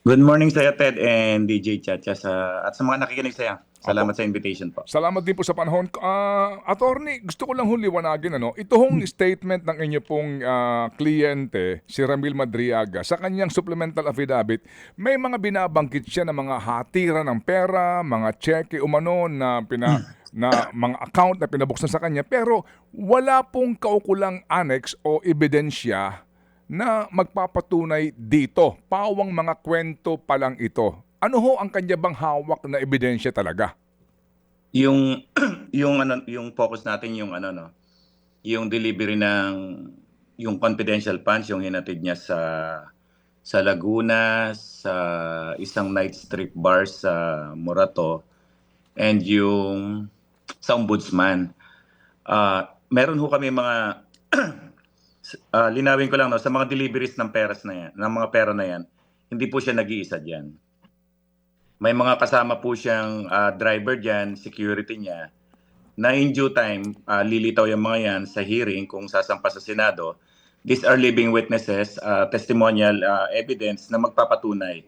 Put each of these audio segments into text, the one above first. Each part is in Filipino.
Good morning sa'yo, Ted and DJ Chacha at sa mga nakikinig sa'yo. Salamat Opo. sa invitation po. Salamat din po sa panahon. Attorney, gusto ko lang liwanagin, ito hong statement ng inyo pong kliyente, si Ramil Madriaga, sa kanyang supplemental affidavit, may mga binabanggit siya na mga hatiran ng pera, mga cheque umano na mga account na pinabuksan sa kanya, pero wala pong kaukulang annex o ebidensya na magpapatunay dito. Pawang mga kwento pa lang ito. Ano ho ang kanya bang hawak na ebidensya talaga? Yung yung focus natin yung yung delivery ng yung confidential funds yung hinatid niya sa Laguna, sa isang night strip bar sa Morato, and yung sa Ombudsman. Meron ho kami mga linawin ko lang, no, sa mga deliveries ng peras na yan, ng mga pera na yan, hindi po siya nag-iisa diyan. May mga kasama po siyang driver diyan, security niya, na in due time, lilitaw yung mga yan sa hearing kung sasampa sa Senado. These are living witnesses, testimonial evidence na magpapatunay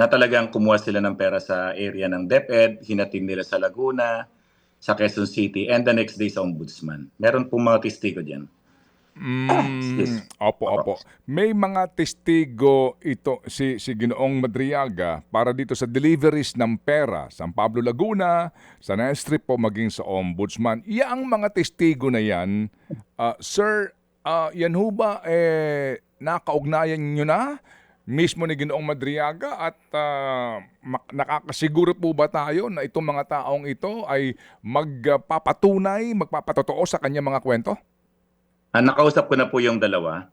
na talagang kumuha sila ng pera sa area ng DepEd, hinatid nila sa Laguna, sa Quezon City, and the next day sa Ombudsman. Meron po mga testigo diyan. Yes. Opo. May mga testigo ito si Ginoong Madriaga para dito sa deliveries ng pera sa San Pablo, Laguna, sa Night Strip po maging sa Ombudsman. Yang mga testigo na yan, sir, yan ho ba nakaugnayan nyo na mismo ni Ginoong Madriaga at nakakasiguro po ba tayo na itong mga taong ito ay magpapatotoo sa kanyang mga kwento? Nakausap ko na po yung dalawa.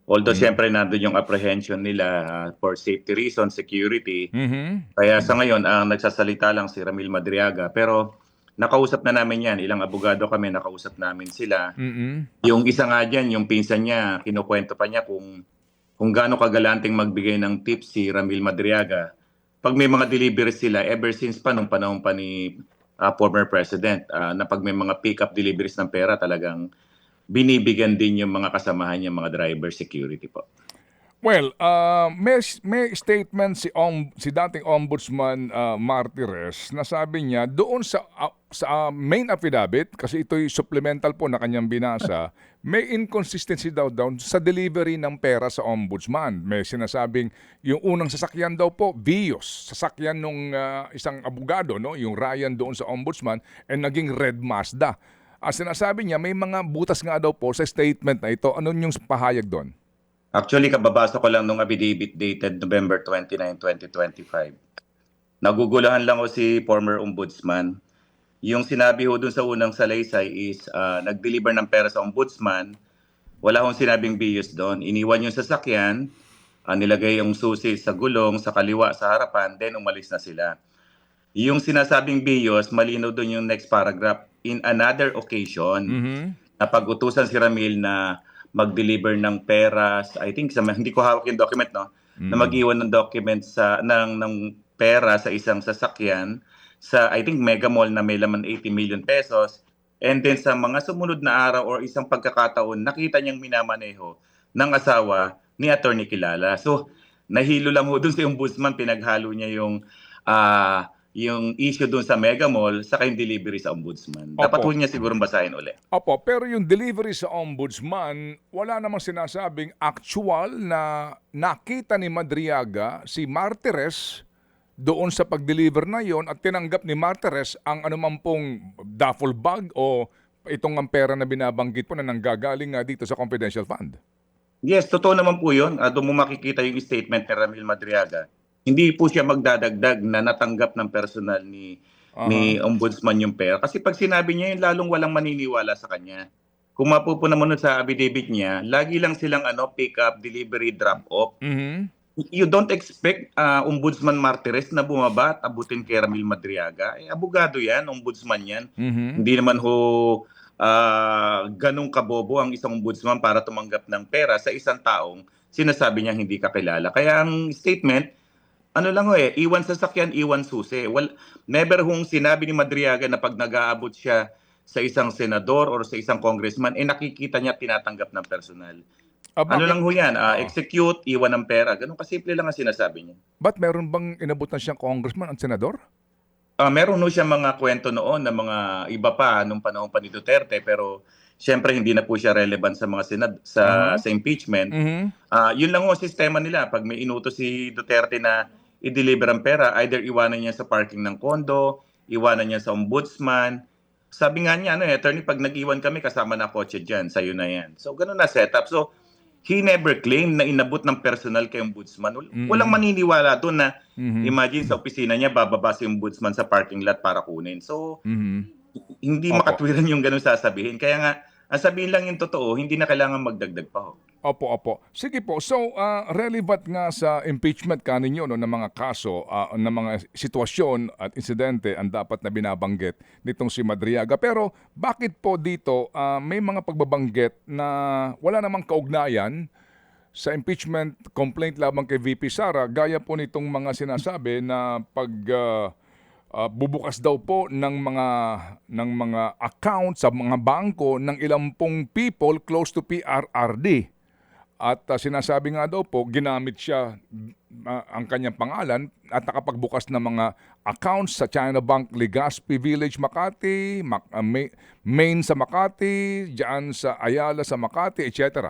Although Mm. syempre nandun yung apprehension nila for safety reasons, security. Mhm. Kaya sa ngayon, ang nagsasalita lang si Ramil Madriaga. Pero nakausap na namin yan. Ilang abogado kami, nakausap namin sila. Mm. Yung isa nga dyan, yung pinsan niya, kinukwento pa niya kung gaano kagalanting magbigay ng tips si Ramil Madriaga. Pag may mga deliveries sila, ever since pa, nung panahon pa ni former president, na pag may mga pick-up deliveries ng pera, talagang binibigyan din yung mga kasamahan niya, mga driver security po. Well, may statement si dating Ombudsman Martires na sabi niya doon sa main affidavit, kasi ito'y supplemental po na kanyang binasa, may inconsistency daw sa delivery ng pera sa Ombudsman. May sinasabing yung unang sasakyan daw po, Vios, sasakyan nung isang abogado, no, yung Ryan doon sa Ombudsman, and naging red Mazda. Sinasabi niya may mga butas nga daw po sa statement na ito. Ano yung pahayag doon? Actually, kababasa ko lang nung affidavit dated November 29, 2025. Naguguluhan lang ko si former ombudsman. Yung sinabi ho dun sa unang salaysay is nag-deliver ng pera sa ombudsman. Wala hong sinabing bios doon. Iniwan yung sasakyan, nilagay yung susi sa gulong, sa kaliwa, sa harapan, then umalis na sila. Yung sinasabing bios, malinaw doon yung next paragraph. In another occasion, Mhm. napag-utusan si Ramil na mag-deliver ng pera, I think hindi ko hawak yung document, no, na Mm. mag-iwan ng document ng pera sa isang sasakyan sa, I think, Mega Mall na may laman 80 million pesos. And then sa mga sumunod na araw or isang pagkakataon, nakita niyang minamaneho ng asawa ni Attorney Kilala. So nahilo lang ho dun sa ombudsman, pinaghalo niya yung issue dun sa Mega Mall sa yung delivery sa ombudsman. Dapat ho Opo. niya siguro basahin uli. Opo, pero yung delivery sa Ombudsman, wala namang sinasabing actual na nakita ni Madriaga si Martires doon sa pag-deliver na yon at tinanggap ni Martires ang anuman pong duffel bag o itong ang pera na binabanggit po na nanggagaling nga dito sa confidential fund. Yes, totoo naman po yun. Doon mo makikita yung statement ni Ramil Madriaga. Hindi po siya magdadagdag na natanggap ng personal ni Aha. Ombudsman yung pera. Kasi pag sinabi niya yun, lalong walang maniniwala sa kanya. Kung mapupuna mo nun sa affidavit niya, lagi lang silang pick up, delivery, drop off. Mhm. You don't expect Ombudsman Martires na bumaba at abutin kay Ramil Madriaga. Abogado yan, ombudsman yan. Mhm. Hindi naman ho ganong kabobo ang isang ombudsman para tumanggap ng pera sa isang taong sinasabi niyang hindi kakilala. Kaya ang statement, ano lang ho iwan sasakyan, iwan susi. Well, never hong sinabi ni Madriaga na pag nag-aabot siya sa isang senador or sa isang congressman, nakikita niya tinatanggap ng personal. Ano Bakit? lang ho yan, Oo. execute, iwan ng pera. Ganun kasimple lang ang sinasabi niya. Ba't meron bang inabutan siyang congressman at senador? Meron ho siyang mga kwento noon na mga iba pa nung panahon pa ni Duterte, pero siyempre hindi na po siya relevant sa mga Aha. sa impeachment. Mhm. Yun lang ho ang sistema nila. Pag may inutos si Duterte na i-deliver ang pera, either iwanan niya sa parking ng kondo, iwanan niya sa ombudsman. Sabi nga niya, attorney, pag nag-iwan kami, kasama na kotse dyan, sa'yo na yan. So, ganun na setup. So, he never claimed na inabot ng personal kay ombudsman. Walang Mm. maniniwala doon na Mhm. imagine sa opisina niya, bababa si ombudsman sa parking lot para kunin. So, Mhm. hindi Opo. makatwiran yung ganun sasabihin. Kaya nga, ang sabihin lang yung totoo, hindi na kailangan magdagdag pa ho. Opo, opo. Sige po. So, relevant nga sa impeachment kaninyo no, ng mga kaso, ng mga sitwasyon at insidente ang dapat na binabanggit nitong si Madriaga. Pero bakit po dito may mga pagbabanggit na wala namang kaugnayan sa impeachment complaint lamang kay VP Sara, gaya po nitong mga sinasabi na bubukas daw po ng mga account sa mga bangko ng ilang pong people close to PRRD. At sinasabi nga daw po, ginamit siya ang kanyang pangalan at nakapagbukas ng mga accounts sa China Bank Legazpi Village, Makati, Main sa Makati, diyan sa Ayala sa Makati, etc.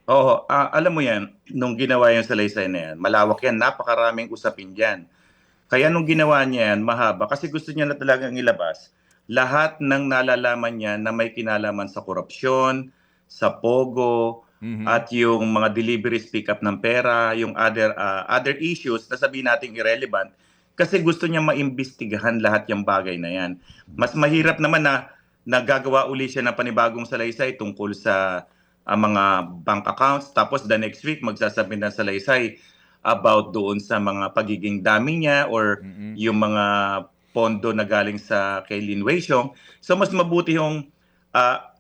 Oo, alam mo yan, nung ginawa yung salaysay na yan, malawak yan, napakaraming usapin dyan. Kaya nung ginawa niya yan, mahaba, kasi gusto niya na talagang ilabas lahat ng nalalaman niya na may kinalaman sa korupsyon, sa pogo, Mhm. at yung mga deliveries pick up ng pera, yung other issues na sabihin nating irrelevant, kasi gusto niya maimbestigahan lahat yung bagay na yan. Mas mahirap naman na nagagawa uli siya ng panibagong salaysay tungkol sa mga bank accounts, tapos the next week magsasabi ng salaysay about doon sa mga pagiging dami niya or Mhm. yung mga pondo na galing sa kay Lin Weixiong. So mas mabuti yung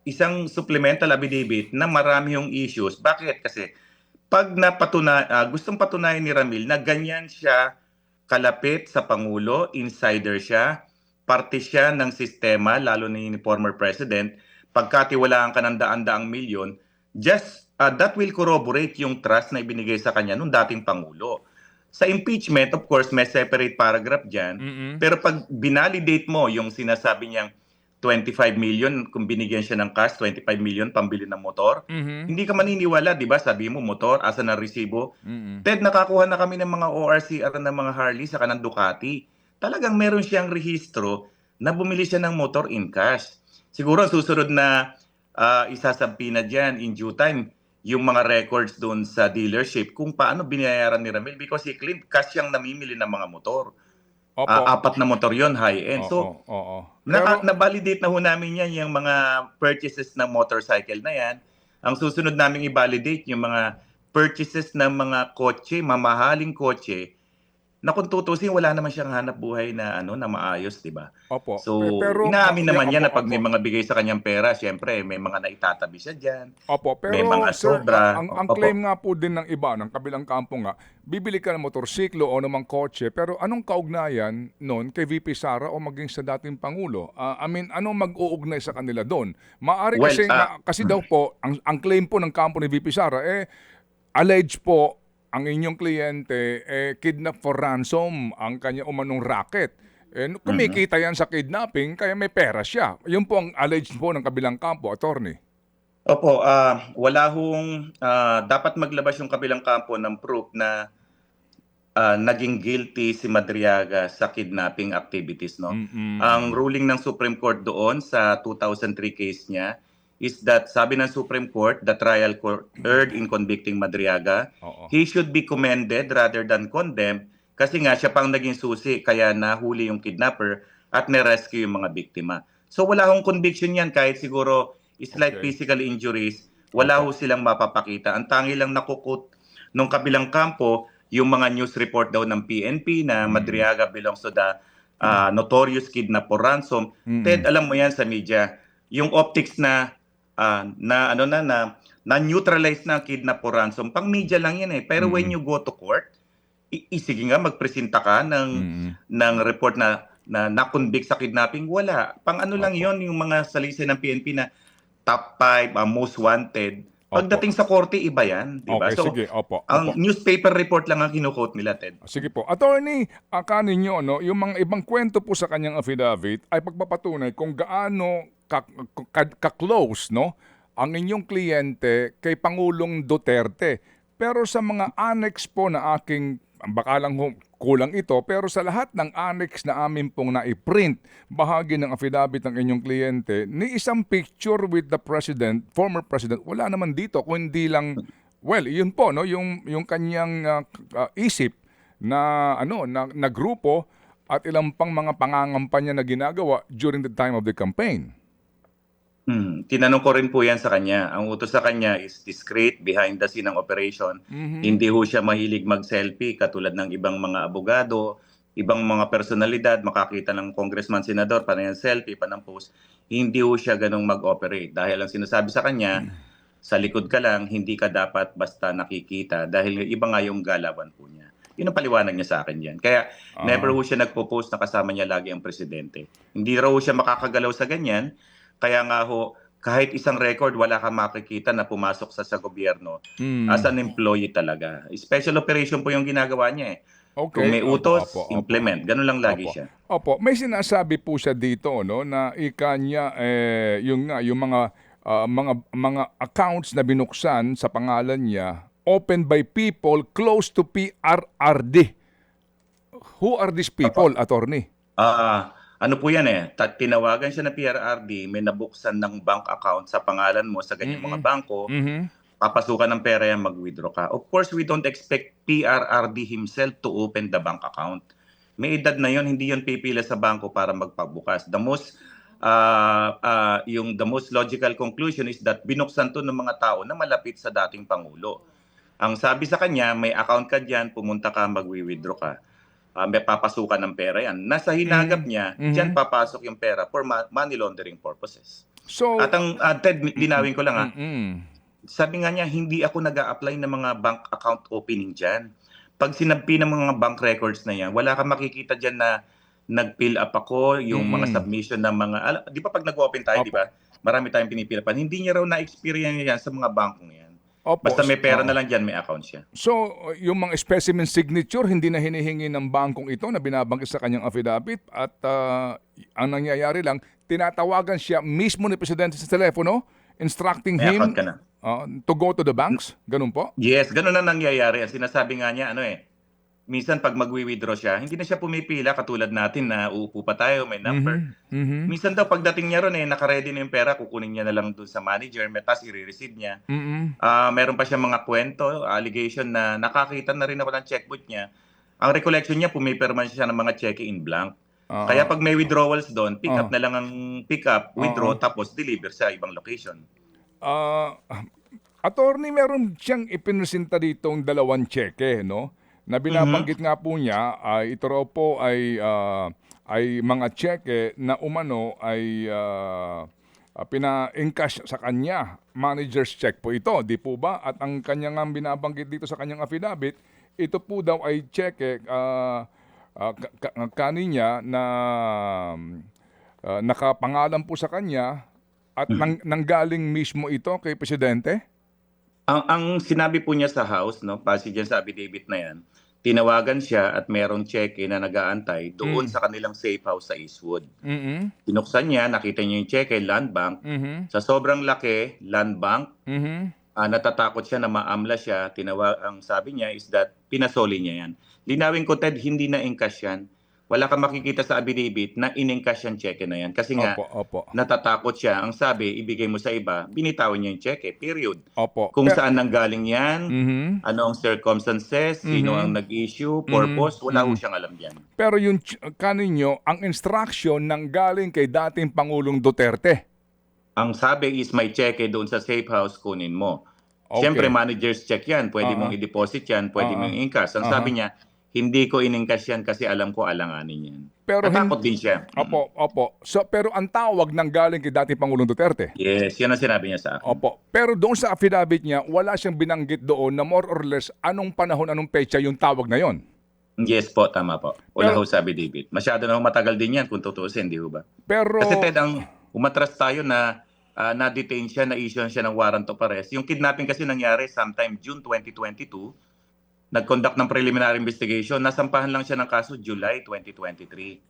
isang supplemental affidavit na marami yung issues. Bakit? Kasi pag gustong patunayan ni Ramil na ganyan siya kalapit sa Pangulo, insider siya, parte siya ng sistema, lalo na ni former president, pagkatiwalaan ka ng daan-daang milyon, that will corroborate yung trust na ibinigay sa kanya nung dating Pangulo. Sa impeachment, of course, may separate paragraph dyan, Mhm. pero pag binalidate mo yung sinasabi niyang 25 million, kung binigyan siya ng cash, 25 million pambili ng motor, Mhm. hindi ka maniniwala, di ba? Sabi mo, motor, asa na resibo? Mhm. Ted, nakakuha na kami ng mga ORCR ng mga Harley sa ng Ducati. Talagang meron siyang rehistro na bumili siya ng motor in cash. Siguro susunod na isasampi na dyan in due time yung mga records doon sa dealership kung paano binayaran ni Ramil because he claimed cash yung namimili ng mga motor. Opo. Apat na motor yon high-end. Oo, So, oo. Pero na-validate na ho namin yan, yung mga purchases ng motorcycle na yan. Ang susunod namin i-validate yung mga purchases ng mga kotse, mamahaling kotse, na kung tutusin, wala naman siyang hanap buhay na na maayos, di ba? opo, So, pero inaamin naman opo, niya na pag may opo. mga bigay sa kanyang pera, siyempre may mga naitatabi siya diyan, Opo, may pero mga sir, sobra. ang claim Opo. nga po din ng iba, ng kabilang kampo nga, bibili ka ng motorsiklo o namang kotse, pero anong kaugnayan nun kay VP Sara o maging sa dating Pangulo? I mean, anong mag-uugnay sa kanila doon? Maari Well, kasi, kasi daw po, ang claim po ng kampo ni VP Sara, alleged po, ang inyong kliyente, kidnap for ransom ang kanya umanong racket. mhm. Kumikita yan sa kidnapping, kaya may pera siya. Yun po ang alleged po ng kabilang kampo, attorney. Opo, wala hong dapat maglabas yung kabilang kampo ng proof na naging guilty si Madriaga sa kidnapping activities, no? Ang Mm. ruling ng Supreme Court doon sa 2003 case niya is that sabi ng Supreme Court, the trial court erred in convicting Madriaga. Oo. He should be commended rather than condemned kasi nga siya pang naging susi kaya nahuli yung kidnapper at na-rescue yung mga biktima. So wala hong conviction yan kahit siguro slight Okay. physical injuries, wala ho Opo. silang mapapakita. Ang tangi lang nakukut nung kabilang kampo yung mga news report daw ng PNP na Mm. Madriaga belongs to the notorious kidnap for ransom. Ted, Mm. alam mo yan sa media, yung optics na neutralize na ang kidnap for ransom, pang media lang yan eh. Pero when Mm. you go to court, sige nga magpresenta ka Mm. ng report na na-convict sa kidnapping, wala. Pang ano lang Opo. yon yung mga salisay ng PNP na top 5 most wanted, Opo. Pagdating sa korte, iba yan, di ba? Okay, So, sige. Opo, opo. ang newspaper report lang ang kino-quote nila, Ted. Sige po. Attorney, akanin nyo, no, yung mga ibang kwento po sa kanyang affidavit ay pagpapatunay kung gaano ka-close, no, ang inyong kliyente kay Pangulong Duterte. Pero sa mga annex po na aking, baka lang kulang ito, pero sa lahat ng annex na amin pong na-print, bahagi ng affidavit ng inyong kliyente, ni isang picture with the president, former president, wala naman dito, kundi lang, well, yun po, no, yung kanyang isip na na grupo at ilang pang mga pangangampanya na ginagawa during the time of the campaign. Tinanong ko rin po yan sa kanya. Ang utos sa kanya is discreet, behind the scene ng operation. Hindi ho siya mahilig mag-selfie katulad ng ibang mga abogado, ibang mga personalidad, makakita ng congressman, senador, pa ng selfie, pa ng post. Hindi ho siya ganong mag-operate. Dahil ang sinasabi sa kanya, sa likod ka lang, hindi ka dapat basta nakikita dahil iba nga yung galawan po niya. Yun ang paliwanag niya sa akin yan. Kaya never ho siya nagpo-post na kasama niya lagi ang presidente. Hindi raw ho siya makakagalaw sa ganyan. Kaya nga ho, kahit isang record, wala kang makikita na pumasok sa gobyerno as an employee talaga. Special operation po yung ginagawa niya eh. Kung Okay. may Opo, utos, opo, opo. implement. Ganun lang lagi Opo. siya. Opo, may sinasabi po siya dito, no, na ika niya yung nga yung mga accounts na binuksan sa pangalan niya opened by people close to PRRD. Who are these people, attorney? Ano po yan eh, tinawagan siya ng PRRD, may nabuksan ng bank account sa pangalan mo sa ganyang mga bangko, papasukan ng pera yan, mag-withdraw ka. Of course, we don't expect PRRD himself to open the bank account. May edad na yon, hindi yon pipila sa bangko para magpabukas. The most logical conclusion is that binuksan to ng mga tao na malapit sa dating Pangulo. Ang sabi sa kanya, may account ka dyan, pumunta ka, mag-withdraw ka. May papasukan ng pera yan. Nasa hinagap niya, dyan papasok yung pera for money laundering purposes. So, At ang Ted, linawin ko lang sabi nga niya, hindi ako nag-a-apply ng mga bank account opening dyan. Pag sinabi ng mga bank records na yan, wala kang makikita dyan na nag-fill up ako, yung mga submission ng mga, di ba pag nag-open tayo, di ba? Marami tayong pinipilapan. Hindi niya raw na-experience yan sa mga bankong yan. opo, Basta may pera na lang dyan, may account siya. So, yung mga specimen signature, hindi na hinihingi ng bangkong ito na binabanggit sa kanyang affidavit at ang nangyayari lang, tinatawagan siya mismo ni Presidente sa telepono, instructing May him account ka na. to go to the banks. Ganun po? Yes, ganun na nangyayari. Ang sinasabi nga niya, minsan pag mag-withdraw siya, hindi na siya pumipila katulad natin na uupo pa tayo, may number. Minsan daw pagdating niya ron naka-ready na yung pera, kukunin niya na lang dun sa manager, tapos i-receive niya. Meron pa siya mga kwento, allegation na nakakita na rin ako ng checkbook niya. Ang recollection niya, pumipirma siya ng mga cheque in blank. Kaya pag may withdrawals doon, pick up na lang ang pick up, withdraw, tapos deliver sa ibang location. Attorney, meron siyang ipinresenta ditong dalawang cheque, no? Na binabanggit nga po niya, ito raw po ay mga cheque na umano ay pina-encash sa kanya. Manager's check po ito, di po ba? At ang kanya nga binabanggit dito sa kanyang affidavit, ito po daw ay cheque kaninya na nakapangalan po sa kanya at nanggaling mismo ito kay Presidente? Ang sinabi po niya sa House, base dyan sa affidavit na yan, tinawagan siya at merong cheque na nag-aantay doon sa kanilang safe house sa Eastwood. Binuksan niya, nakita niya yung cheque, Land Bank. Sa sobrang laki, Land Bank, natatakot siya na maamla siya. Ang sabi niya is that pinasoli niya yan. Linawin ko, Ted, hindi na encash yan. Wala kang makikita sa affidavit na in-encash yung cheque na yan. Kasi nga, natatakot siya. Ang sabi, ibigay mo sa iba, binitawan niya yung cheque, period. Kung saan nanggaling yan, ano ang circumstances, sino ang nag-issue, purpose, wala ho siyang alam yan. Pero yung kaninyo, ang instruction nanggaling kay dating Pangulong Duterte. Ang sabi is may cheque doon sa safe house, kunin mo. Siyempre, manager's check yan. Pwede mong i-deposit yan, pwede mong i-encash. Ang sabi niya, hindi ko in-encash yan kasi alam ko alanganin yan. Pero natakot din siya. Opo. So, pero ang tawag nanggaling kay dating Pangulong Duterte. Yes, yan ang sinabi niya sa akin. Opo. Pero doon sa affidavit niya, wala siyang binanggit doon na more or less anong panahon, anong petsa yung tawag na yon. Yes po, tama po. Wala ho sabi David. Masyado na matagal din yan kung tutuusin, di ho ba? Pero Kasi Ted, umatras tayo na na-detain siya, na-issue siya ng warrant of arrest. Yung kidnapping kasi nangyari sometime June 2022, nag-conduct ng preliminary investigation, nasampahan lang siya ng kaso July 2023.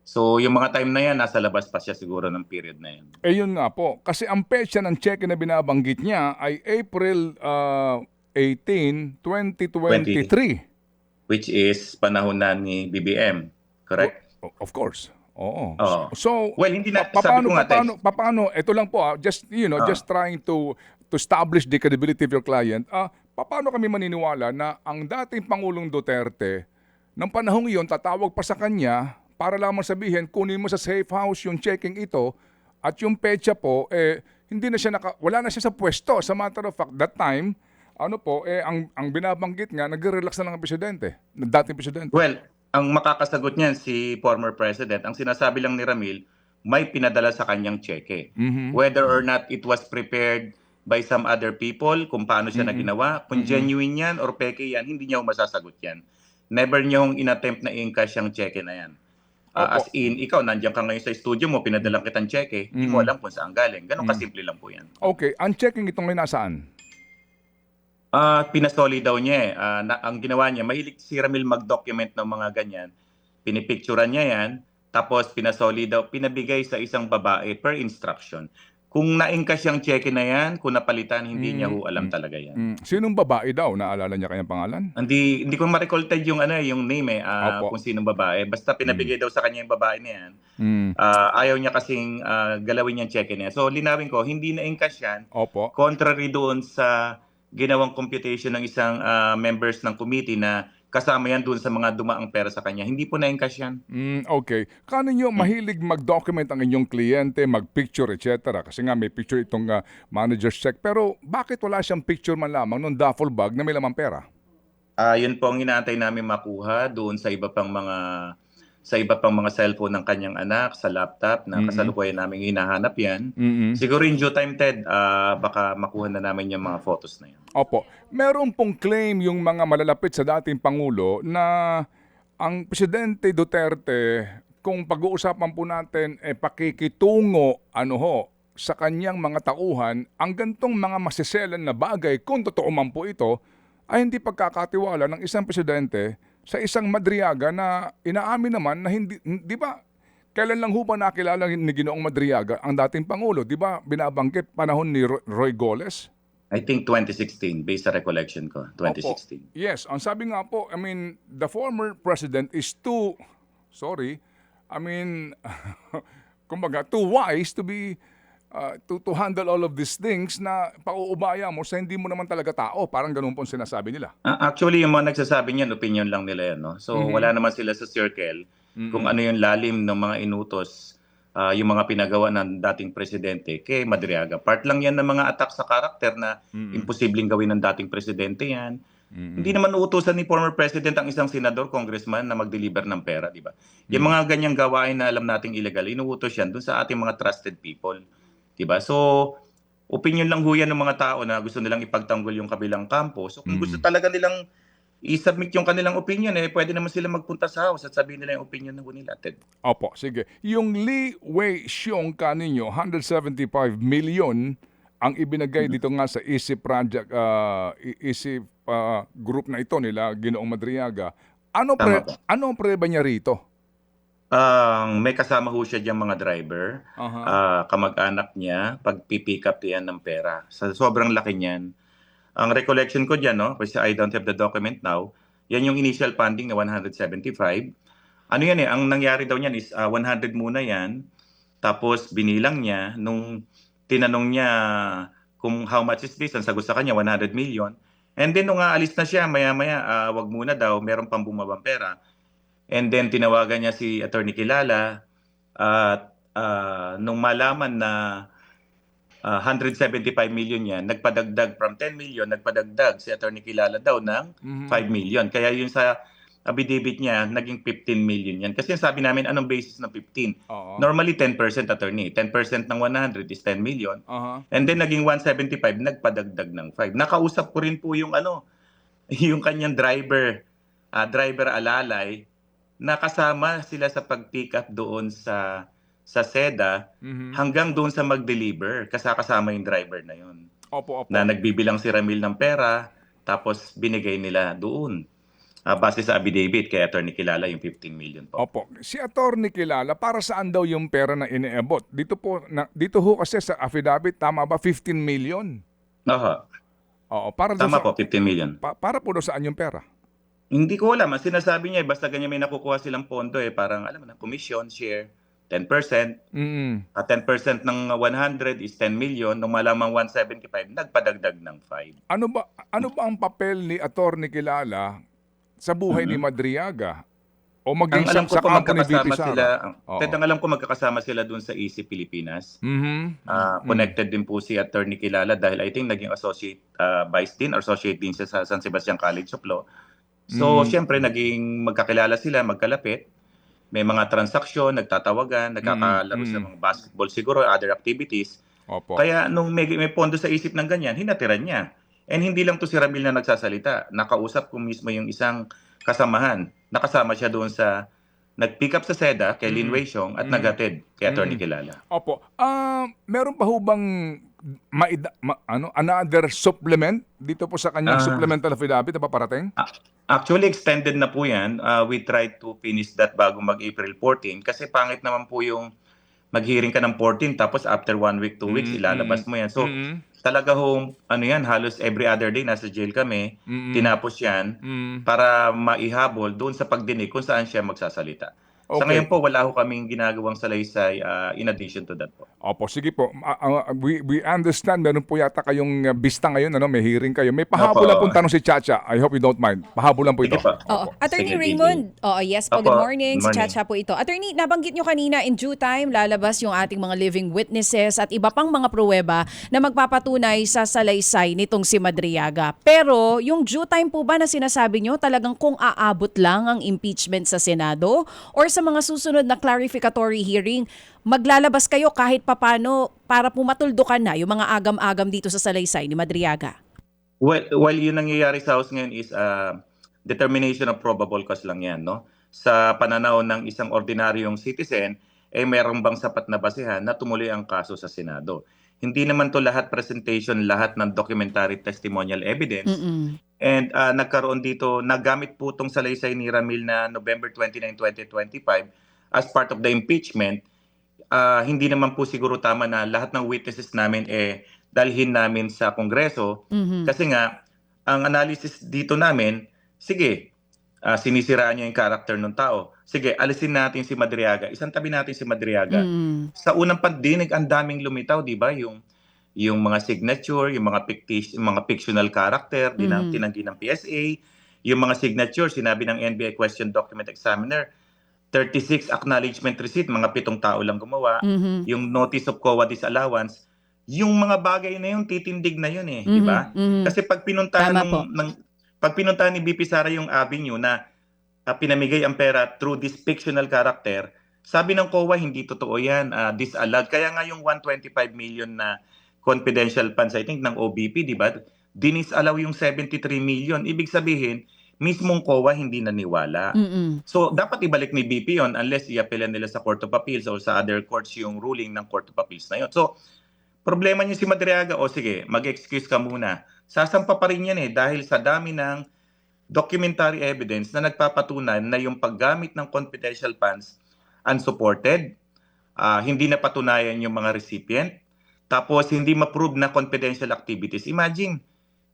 So yung mga time na yan, nasa labas pa siya siguro ng period na yan. Eh yun nga po, kasi ang petsa ng cheque na binabanggit niya ay April 18, 2023. Which is panahon na ni BBM, correct? Of course. Oo. Oo. So, Well, hindi na, sabi ko nga, paano, ito lang po, just, just trying to establish the credibility of your client, paano kami maniniwala na ang dating Pangulong Duterte, ng panahong iyon, tatawag pa sa kanya para lamang sabihin, kunin mo sa safe house yung checking ito at yung petsa po, hindi na siya wala na siya sa pwesto. Sa matter of fact, that time, ang binabanggit nga, nagre-relax na lang ang presidente, dating presidente. Well, ang makakasagot niyan si former president. Ang sinasabi lang ni Ramil, may pinadala sa kanyang cheque. Whether or not it was prepared by some other people, kung paano siya na ginawa, kung genuine yan or peke yan, hindi niya masasagot yan. Never niyong inattempt na i-encash yung cheque na yan. As in, ikaw, nandiyan ka ngayon sa studio mo, pinadalang kitang cheque, hindi mo alam kung saan galing. Ganon kasimple lang po yan. Okay, ang checking itong ngayon nasaan? Pinasoli daw niya eh. Ang ginawa niya, mahilig si Ramil mag-document ng mga ganyan. Pinipicturan niya yan, tapos pinasoli daw, pinabigay sa isang babae per instruction. Kung na-encash yung cheque na yan, kung napalitan, hindi niya alam talaga yan. Sinong babae daw? Naalala niya kanyang pangalan? Hindi ko ma-recolted yung name kung sinong babae. Basta pinabigay daw sa kanya yung babae na yan. Ayaw niya kasing galawin yung cheque na yan. So linawin ko, hindi na-encash yan. Opo. Contrary doon sa ginawang computation ng isang members ng committee na kasama yan doon sa mga dumaang pera sa kanya. Hindi po na-encash yan. Okay. Kano nyo mahilig mag-document ang inyong kliyente, mag-picture, etc. Kasi nga may picture itong manager's check. Pero bakit wala siyang picture man lamang nung duffel bag na may lamang pera? Yun po ang inaantay namin makuha doon sa iba pang mga cellphone ng kanyang anak, sa laptop na kasalukuyan namin hinahanap yan. Siguro in due time, Ted, baka makuha na namin yung mga photos na yan. Opo. Meron pong claim yung mga malalapit sa dating Pangulo na ang Presidente Duterte, kung pag-uusapan po natin, pakikitungo sa kanyang mga tauhan, ang gantong mga masiselan na bagay, kung totoo man po ito, ay hindi pagkakatiwala ng isang presidente sa isang Madriaga na inaamin naman na hindi, di ba, kailan lang ho ba nakilala ni Ginoong Madriaga ang dating Pangulo? Di ba binabanggit panahon ni Roy Goles? I think 2016, based sa recollection ko, 2016. Opo. Yes, ang sabi nga po, the former president is too kumbaga, too wise to be, to handle all of these things na pauubaya mo sa hindi mo naman talaga tao. Parang ganun po ang sinasabi nila. Actually, yung mga nagsasabi niyan, opinion lang nila yan. No? So, wala naman sila sa circle kung ano yung lalim ng mga inutos, yung mga pinagawa ng dating presidente kay Madriaga. Part lang yan ng mga attack sa karakter na imposibleng gawin ng dating presidente yan. Hindi naman uutusan ni former president ang isang senador, congressman na mag-deliver ng pera, di ba? Yung mga ganyang gawain na alam nating illegal, inuutos yan dun sa ating mga trusted people. Di ba? So, opinion lang ho yan ng mga tao na gusto nilang ipagtanggol yung kabilang kampo. So, kung gusto talaga nilang i-submit yung kanilang opinion, pwede naman sila magpunta sa house at sabihin nila yung opinion ng nila, Ted. Opo, sige. Yung Lee Wei-xiong kaninyo, 175 million ang ibinigay dito nga sa EC project, EC group na ito nila, Ginoong Madriaga. Ano ang preba niya rito? May kasama ho siya diyang mga driver, kamag-anak niya, pag-pick up yan ng pera. Sobrang laki niyan. Ang recollection ko dyan, kasi I don't have the document now, yan yung initial funding na 175. Ano yan ang nangyari daw niyan is 100 muna yan, tapos binilang niya, nung tinanong niya kung how much is this, ang sagot sa kanya 100 million. And then nung aalis na siya, maya-maya, wag muna daw, meron pang bumabang pera. And then tinawagan niya si Attorney Kilala at nung malaman na 175 million yan, nagpadagdag from 10 million, nagpadagdag si Attorney Kilala daw ng 5 million. Kaya yun sa affidavit niya, naging 15 million yan. Kasi sabi namin, anong basis ng 15? Normally 10% attorney. 10% ng 100 is 10 million. And then naging 175, nagpadagdag ng 5. Nakausap ko rin po yung yung kanyang driver alalay, na kasama sila sa pag-pick up doon sa sa SEDA Mhm. hanggang doon sa mag-deliver, kasama yung driver na yun. Opo, Na opo. nagbibilang si Ramil ng pera, tapos binigay nila doon. Base sa affidavit kay Attorney Kilala yung 15 million po. Opo. Si Attorney Kilala, para saan daw yung pera na iniabot? Dito ho kasi sa affidavit, tama ba 15 million? Oho, Oo, para daw tama sa po, 15 million. para po daw saan yung pera? Hindi ko alam, ang sinasabi niya basta ganyan may nakukuha silang pondo parang alam mo na, commission, share, 10%. Mm. 10% ng 100 is 10 million, nung malamang 175, nagpadagdag ng 5. Ano ba ang papel ni Attorney Kilala sa buhay ni Mhm. Madriaga o Ang maging alam ko sa po kampo ni VP magkakasama sila, Sara? Ted, Oo. ang alam ko magkakasama sila dun sa EC Pilipinas. Mhm. Connected din po si Attorney Kilala dahil I think naging associate vice dean or associate dean siya sa San Sebastian College of Law. So, Mm. siyempre naging magkakilala sila, magkalapit. May mga transaksyon, nagtatawagan, Mm. nagkakalaro sa Mm. mga basketball siguro, other activities. Opo. Kaya nung may pondo sa isip ng ganyan, hinatiran niya. And hindi lang to si Ramil na nagsasalita. Nakausap ko mismo yung isang kasamahan. Nakasama siya doon sa nag-pick up sa SEDA kay Lin Mm. Wei Xiong at Mm. naghatid kay Attorney Mm. Kilala. Opo. Meron pa ho bang another supplement dito po sa kanyang Ah, supplemental affidavit na paparating? Actually, extended na po yan. We tried to finish that bago mag-April 14 kasi pangit naman po yung mag-hearing ka ng 14 tapos after 1 week, 2 weeks, Mm. Mm. ilalabas mo yan. So, Mm. talaga hong, ano yan, halos every other day nasa jail kami, Mm. tinapos yan Mm. para maihabol doon sa pagdinig kung saan siya magsasalita. Sa ngayon Okay. po, wala ho kaming ginagawang salaysay in addition to that po. Opo, sige po. We understand meron po yata kayong bista ngayon, may hearing kayo. May Opo. pahabol lang pong tanong si Chacha. I hope you don't mind. Pahabol lang po Sige ito. po. Oo. Opo. Attorney Sige, Raymond, oo, yes po, Opo, good morning. good Si morning. Chacha po ito. Attorney, nabanggit nyo kanina, in due time, lalabas yung ating mga living witnesses at iba pang mga pruweba na magpapatunay sa salaysay nitong si Madriaga. Pero, yung due time po ba na sinasabi nyo, talagang kung aabot lang ang impeachment sa Senado or sa mga susunod na clarificatory hearing, maglalabas kayo kahit papano para pumatuldukan na yung mga agam-agam dito sa salaysay ni Madriaga? Well, yung nangyayari sa House ngayon is determination of probable cause lang yan, no? Sa pananaw ng isang ordinaryong citizen, meron bang sapat na basehan na tumuloy ang kaso sa Senado? Hindi naman to lahat presentation, lahat ng documentary testimonial evidence. Mm-mm. And nagkaroon dito, nagamit po itong salaysay ni Ramil na November 29, 2025 as part of the impeachment. Hindi naman po siguro tama na lahat ng witnesses namin dalhin namin sa Kongreso Mhm. kasi nga ang analysis dito namin, sige, sinisiraan niya yung character ng tao. Sige, alisin natin si Madriaga. Isang tabi natin si Madriaga. Mm. Sa unang pandinig, ang daming lumitaw, di ba? Yung mga signature, yung mga fictional character, Mhm. tinanggi ng PSA, yung mga signature, sinabi ng NBI Question Document Examiner, 36 acknowledgement receipt, mga 7 tao lang gumawa. Mhm. Yung notice of COA disallowance, yung mga bagay na yun, titindig na yun di Mhm. ba? Mhm. Kasi pag pinuntahan Tama po. pag pinuntahan ni BP Sara yung avenue na pinamigay ang pera through this fictional character, sabi ng COA hindi totoo yan, disallowed. Kaya nga yung 125 million na confidential funds, I think, ng OBP, di ba? Dinisallow yung 73 million. Ibig sabihin, mismong COA hindi naniwala. Mm. So, dapat ibalik ni BP yon unless i-appealan nila sa Court of Appeals or sa other courts yung ruling ng Court of Appeals na yon. So, problema niyo si Madriaga, sige, mag-excuse ka muna. Sasampa pa rin yan dahil sa dami ng documentary evidence na nagpapatunay na yung paggamit ng confidential funds unsupported, hindi napatunayan yung mga recipient, tapos hindi ma-prove na confidential activities. Imagine,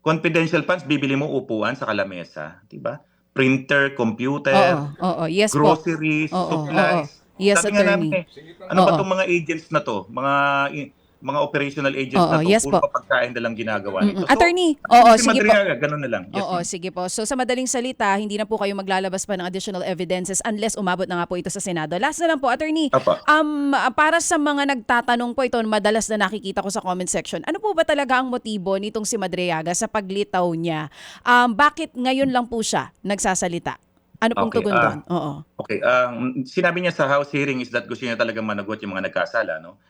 confidential funds, bibili mo upuan sa kalamesa, di ba? Printer, computer, Oo, yes po. groceries, Oo, supplies. Yes, Sabi nga namin attorney. ano ba Oo. itong mga agents na to? Mga operational agents Oo, na to, yes puro po. pagkain na lang ginagawa nito. So, Attorney, oo, si sige po. Madriaga, ganun na lang. Yes, Oo, ma'am. sige po. So sa madaling salita, hindi na po kayo maglalabas pa ng additional evidences unless umabot na nga po ito sa Senado. Last na lang po, attorney. Apa. Para sa mga nagtatanong po ito, madalas na nakikita ko sa comment section, ano po ba talaga ang motibo nitong si Madriaga sa paglitaw niya? Bakit ngayon lang po siya nagsasalita? Ano pong Okay, tugon doon? Oo. Okay, sinabi niya sa House hearing is that gusto niya talaga managot yung mga nagkasala, no?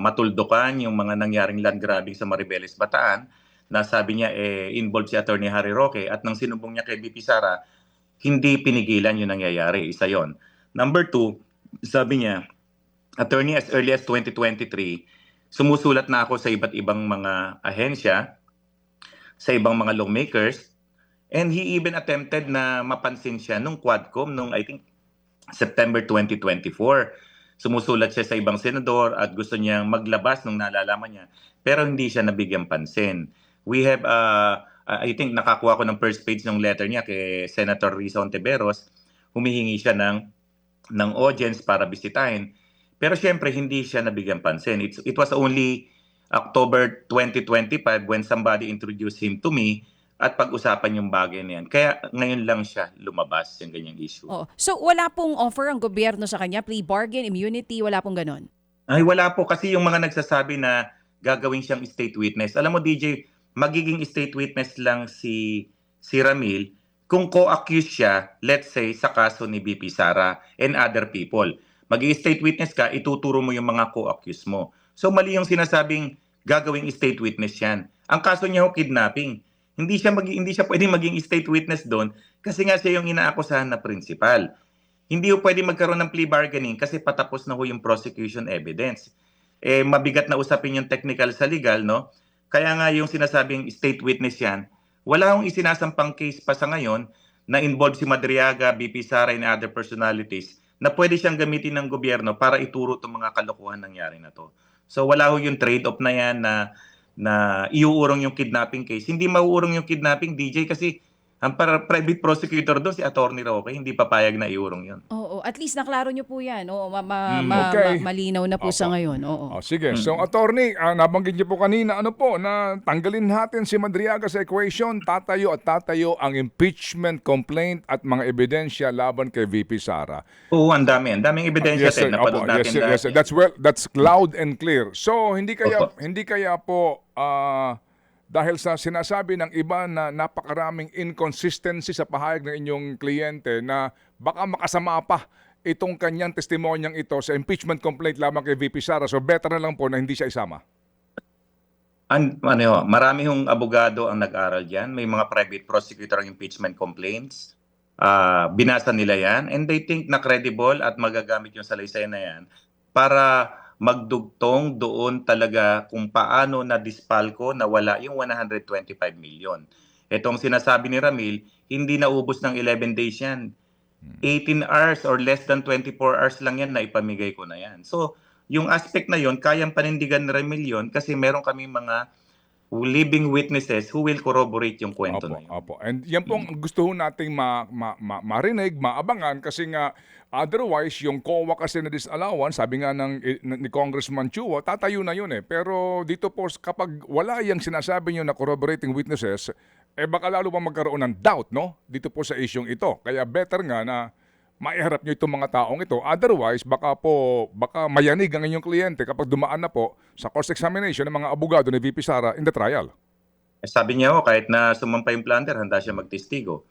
Matuldukan yung mga nangyaring land grabbing sa Maribeles, Bataan, na sabi niya involved si Attorney Harry Roque at nang sinumbong niya kay BP Sara, hindi pinigilan yung nangyayari. Isa yon. Number 2, sabi niya, attorney, as early as 2023, sumusulat na ako sa iba't ibang mga ahensya, sa ibang mga lawmakers, and he even attempted na mapansin siya nung Quadcom, nung I think September 2024. Sumusulat siya sa ibang senador at gusto niyang maglabas nung nalalaman niya, pero hindi siya nabigyang pansin. We have, I think nakakuha ko ng first page ng letter niya kay Senator Risa Ontiveros, humihingi siya ng audience para bisitahin. Pero syempre, hindi siya nabigyang pansin. It was only October 2025 when somebody introduced him to me at pag-usapan yung bagay na yan. Kaya ngayon lang siya lumabas yung ganyang issue. Oo. So wala pong offer ang gobyerno sa kanya, plea bargain, immunity, wala pong ganon? Ay, wala po. Kasi yung mga nagsasabi na gagawin siyang state witness. Alam mo, DJ, magiging state witness lang si Ramil kung co-accused siya, let's say, sa kaso ni BP Sara and other people. Magiging state witness ka, ituturo mo yung mga co-accused mo. So mali yung sinasabing gagawing state witness yan. Ang kaso niya ho, kidnapping. Hindi siya pwedeng maging state witness doon kasi nga siya yung inaakusahan na principal. Hindi ho pwedeng magkaroon ng plea bargaining kasi patapos na ho yung prosecution evidence. Mabigat na usapin yung technical sa legal, no? Kaya nga yung sinasabing state witness yan, wala hong isinasampang case pa sa ngayon na involved si Madriaga, BP Sara, and other personalities na pwede siyang gamitin ng gobyerno para ituro itong mga kalokohan nangyari na to. So wala ho yung trade-off na yan na iuurong yung kidnapping case. Hindi mauurong yung kidnapping, DJ, kasi ang private prosecutor doon, si Attorney Roque, hindi papayag na iurong yun. Oo, at least naklaro nyo po yan. Oo, Okay. malinaw na po sa Opo. ngayon. Oo. Sige, so attorney, nabanggit niyo po kanina, na tanggalin natin si Madriaga sa equation, tatayo ang impeachment complaint at mga ebidensya laban kay VP Sara. Oo, ang daming ebidensya, Yes, sir. napanood Opo, natin yes, sir. That's loud and clear. So hindi kaya po dahil sa sinasabi ng iba na napakaraming inconsistency sa pahayag ng inyong kliyente na baka makasama pa itong kanyang testimonyang ito sa impeachment complaint lamang kay VP Sara. So better na lang po na hindi siya isama. Marami hong abogado ang nag-aral diyan. May mga private prosecutor ang impeachment complaints. Binasa nila yan and they think na credible at magagamit yung salaysay na yan para magdugtong doon talaga kung paano na dispalko na wala yung 125 million. Itong sinasabi ni Ramil, hindi naubos ng 11 days yan. 18 hours or less than 24 hours lang yan na ipamigay ko na yan. So, yung aspect na yon kayang panindigan ni Ramil yun kasi meron kami mga living witnesses who will corroborate yung kwento na yun. Opo. And yan pong gusto ho nating marinig, maabangan kasi nga otherwise yung COA kasi na disallowance, sabi nga ni Congressman Chua, tatayo na yun eh. Pero dito po kapag wala yung sinasabi nyo na corroborating witnesses, baka lalo pa magkaroon ng doubt, no? Dito po sa isyong ito. Kaya better nga na maiharap nyo itong mga taong ito. Otherwise, baka mayanig ang inyong kliyente kapag dumaan na po sa cross-examination ng mga abogado ni VP Sara in the trial. Sabi niya kahit na sumampa yung planter, handa siya magtestigo.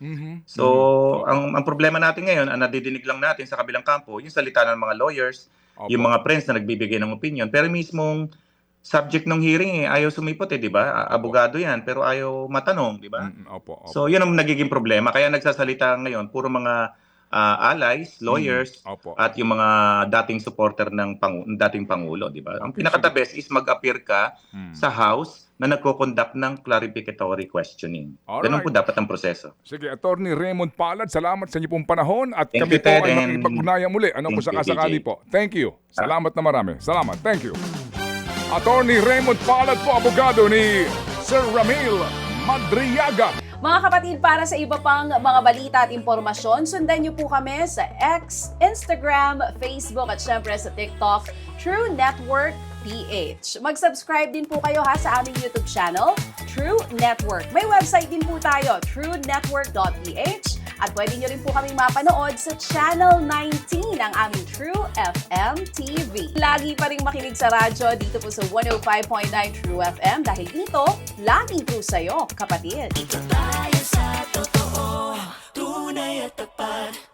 So, ang problema natin ngayon, ang nadidinig lang natin sa kabilang kampo, yung salita ng mga lawyers, yung mga friends na nagbibigay ng opinion. Pero mismong subject ng hearing, ayaw sumipot di ba? Abogado yan, pero ayaw matanong, di ba? Opo. So, yun ang nagiging problema. Kaya nagsasalita ngayon, puro mga allies, lawyers, at yung mga dating supporter ng dating Pangulo, di ba? Ang pinaka-the best is mag-appear ka sa House na nagko-conduct ng clarificatory questioning. Ganun po dapat ang proseso. Sige, Attorney Raymond Palad, salamat sa inyo pong panahon at Thank kami you, po Ted, ay and makipag-ugnayan muli. Kung thank you, sakasakali DJ. po. Thank you. Salamat na marami. Salamat. Thank you. Attorney Raymond Palad po, abogado ni Sir Ramil Madriaga. Mga kapatid, para sa iba pang mga balita at impormasyon, sundan niyo po kami sa X, Instagram, Facebook at syempre sa TikTok, True Network PH. Mag-subscribe din po kayo sa aming YouTube channel, True Network. May website din po tayo, truenetwork.ph at pwede nyo rin po kaming mapanood sa Channel 19 ng aming True FM TV. Lagi pa rin makinig sa radyo dito po sa 105.9 True FM dahil dito, laging true sa'yo, kapatid. Dito tayo sa totoo, tunay at tapat.